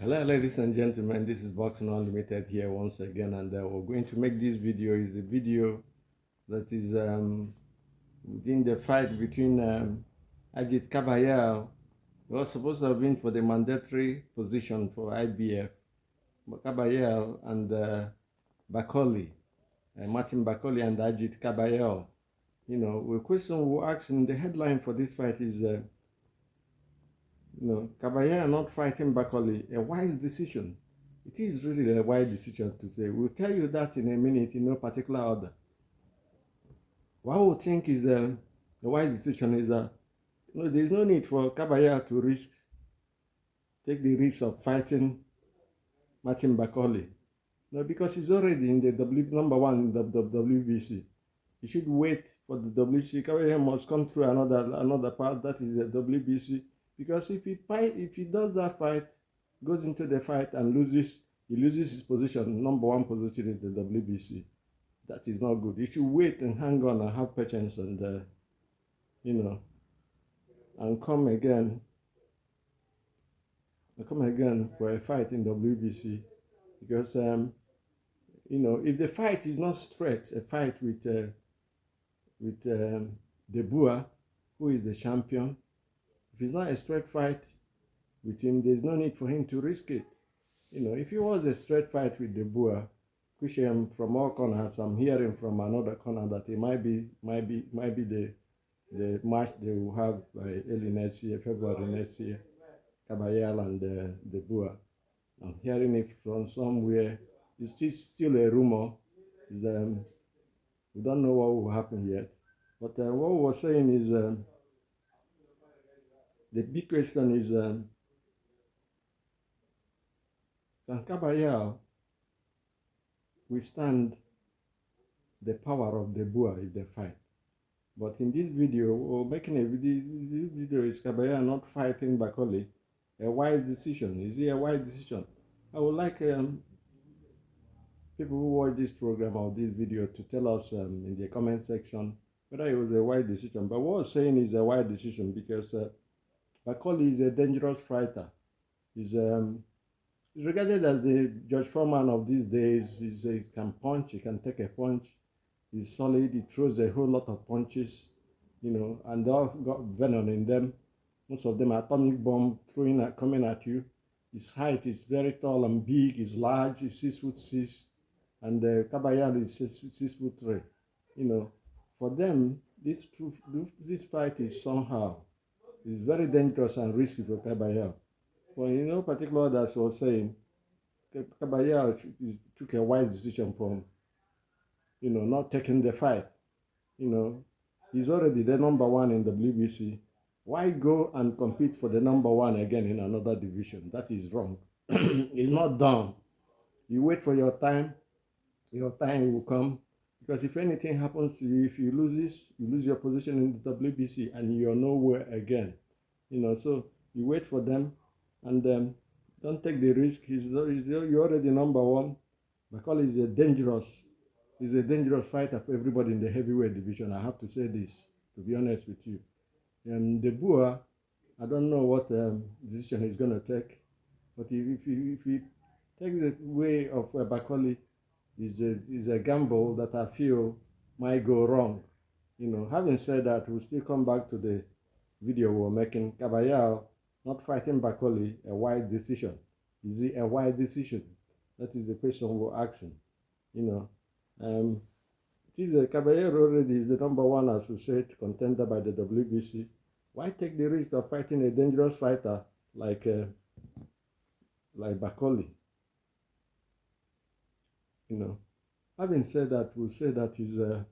Hello, ladies and gentlemen. This is Boxing Unlimited here once again, and we're going to make this video. Is a video that is within the fight between Agit Kabayel, who was supposed to have been for the mandatory position for IBF, Kabayel and Bakole, Martin Bakole and Agit Kabayel. The question we're asking, the headline for this fight is. Kabayel not fighting Bakole, a wise decision. It is really a wise decision to say. We'll tell you that in a minute in no particular order. What we think is a wise decision is that there's no need for Kabayel to take the risk of fighting Martin Bakole. No, because he's already in the number one in the WBC. He should wait for the WBC. Kabayel must come through another part, that is the WBC. Because if he does that fight, goes into the fight and he loses his position, number one position in the WBC. That is not good. He should wait and hang on and have patience and and come again for a fight in WBC. Because if the fight is not straight, a fight with Debua, who is the champion. If it's not a straight fight with him, there's no need for him to risk it. If it was a straight fight with Debua, which from all corners, I'm hearing from another corner that it might be the match they will have by early next year, February next year, Kabayel and Debua. I'm hearing it from somewhere. It's still a rumor. We don't know what will happen yet. But what we're saying is the big question is, can Kabayel withstand the power of the Boer if they fight? But in this video, we're making a video. This video is Kabayel not fighting Bakole. A wise decision. Is it a wise decision? I would like people who watch this program or this video to tell us in the comment section whether it was a wise decision. But what I'm saying is a wise decision because Bakole is a dangerous fighter. He's regarded as the George Foreman of these days. He can punch, he can take a punch. He's solid, he throws a whole lot of punches, and they all got venom in them. Most of them are atomic bomb coming at you. His height is very tall and big, he's large, he's 6'6", and Kabayel is 6'3". For them, this fight is somehow. It's very dangerous and risky for Kabayel. For particular, as I was saying, Kabayel took a wise decision from, not taking the fight. He's already the number one in the WBC. Why go and compete for the number one again in another division? That is wrong. It's not done. You wait for your time will come. Because if anything happens to you, if you lose your position in the WBC and you're nowhere again. So you wait for them and don't take the risk. You're already number one. Bakole is a dangerous fighter for everybody in the heavyweight division. I have to say this, to be honest with you. And the Boer, I don't know what decision he's going to take. But if he take the way of Bakole, is a gamble that I feel might go wrong. Having said that, we'll still come back to the video we're making. Kabayel not fighting Bakole, a wise decision. Is it a wise decision? That is the question we're asking. Kabayel already is the number one, as we said, contender by the WBC. Why take the risk of fighting a dangerous fighter like Bakole? Having said that, we'll say that it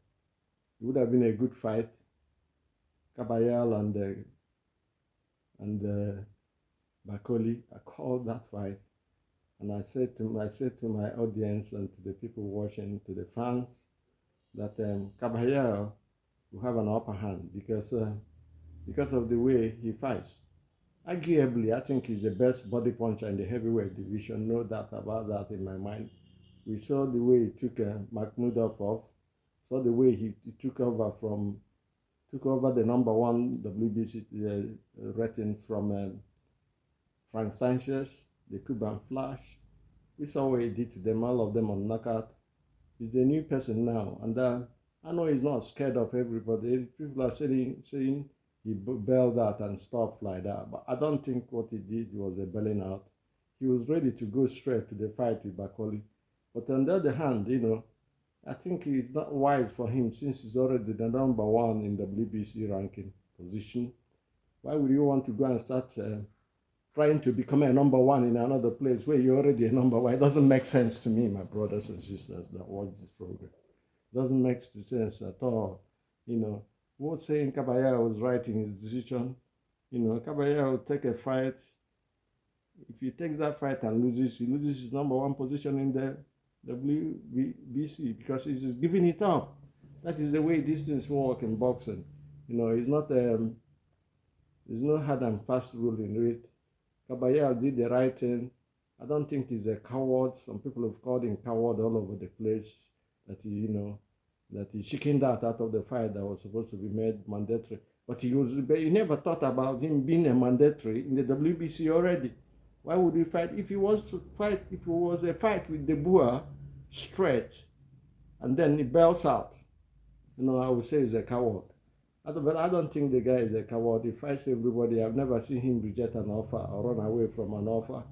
would have been a good fight. Kabayel and Bakole, I called that fight, and I said to my audience and to the people watching, to the fans, that Kabayel will have an upper hand because of the way he fights. Arguably, I think he's the best body puncher in the heavyweight division. No doubt about that in my mind. We saw the way he took Makhmudov off, saw the way he took over the number one WBC rating from Frank Sanchez. the Cuban Flash. We saw what he did to them, all of them on knockout. He's the new person now, and I know he's not scared of everybody. People are saying he bailed out and stuff like that, but I don't think what he did was a bailing out. He was ready to go straight to the fight with Bakole. But on the other hand, I think it's not wise for him, since he's already the number one in WBC ranking position. Why would you want to go and start trying to become a number one in another place where you're already a number one? It doesn't make sense to me, my brothers and sisters that watch this program. It doesn't make sense at all. What saying Kabayel was right in his decision. Kabayel will take a fight. If he takes that fight and loses, he loses his number one position in the WBC because he's just giving it up. That is the way these things work in boxing. It's not there's no hard and fast rule in it. Kabayel did the right thing. I don't think he's a coward. Some people have called him coward all over the place. That he chickened out of the fight that was supposed to be made mandatory. But he never thought about him being a mandatory in the WBC already. Why would he fight? If it was a fight with the Boer straight, and then he bails out, I would say he's a coward. But I don't think the guy is a coward. He fights everybody. I've never seen him reject an offer or run away from an offer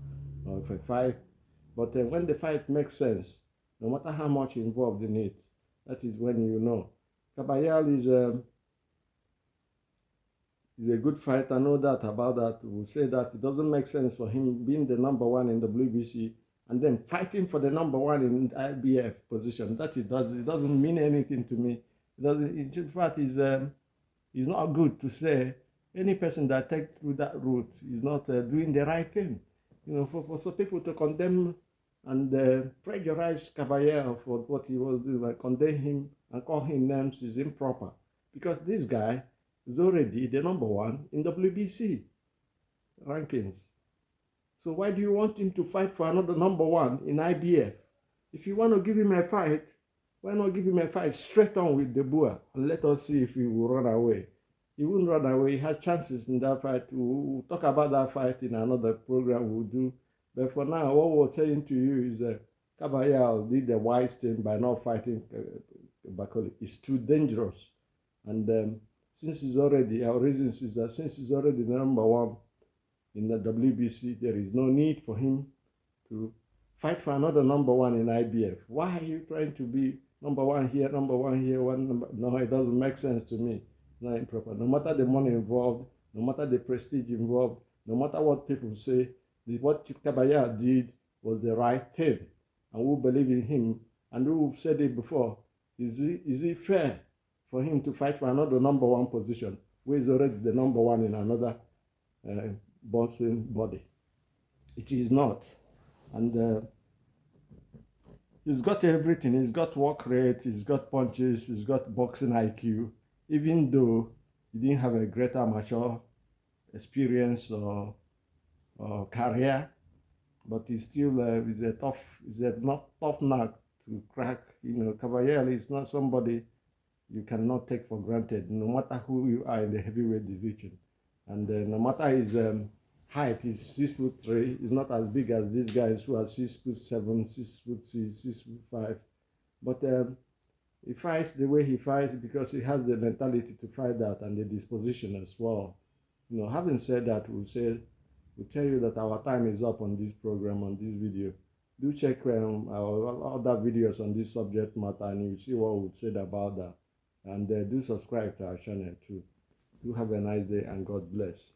or if a fight. But when the fight makes sense, no matter how much involved in it, that is when you know. Kabayel is a good fighter, no doubt about that. We'll say that it doesn't make sense for him being the number one in the WBC and then fighting for the number one in IBF position. It doesn't mean anything to me. In fact, it's not good to say any person that takes through that route is not doing the right thing. For some people to condemn and plagiarize Kabayel for what he was doing, and condemn him and call him names is improper. Because this guy is already the number one in WBC rankings. So why do you want him to fight for another number one in IBF? If you want to give him a fight, why not give him a fight straight on with the Boer and let us see if he will run away? He wouldn't run away. He has chances in that fight. We'll talk about that fight in another program we'll do. But for now, what we're saying to you is that Kabayel did the wise thing by not fighting Bakole. It's too dangerous. And since he's already, our reasons is that since he's already the number one in the WBC, there is no need for him to fight for another number one in IBF. Why are you trying to be number one here, one number? No, it doesn't make sense to me. It's not improper. No matter the money involved, no matter the prestige involved, no matter what people say, what Kabayel did was the right thing. And we believe in him. And we've said it before. Is it fair for him to fight for another number one position, where he's already the number one in another boxing body? It is not. And he's got everything. He's got work rate, he's got punches, he's got boxing IQ, even though he didn't have a great amateur experience or career, but he's still he's a tough nut to crack. Kabayel is not somebody you cannot take for granted, no matter who you are in the heavyweight division. And no matter his height, he's 6'3". He's not as big as these guys who are 6'7", 6'6", 6'5". But he fights the way he fights because he has the mentality to fight that and the disposition as well. Having said that, we'll tell you that our time is up on this program, on this video. Do check our other videos on this subject matter and you'll see what we said about that. And do subscribe to our channel too. Do have a nice day and God bless.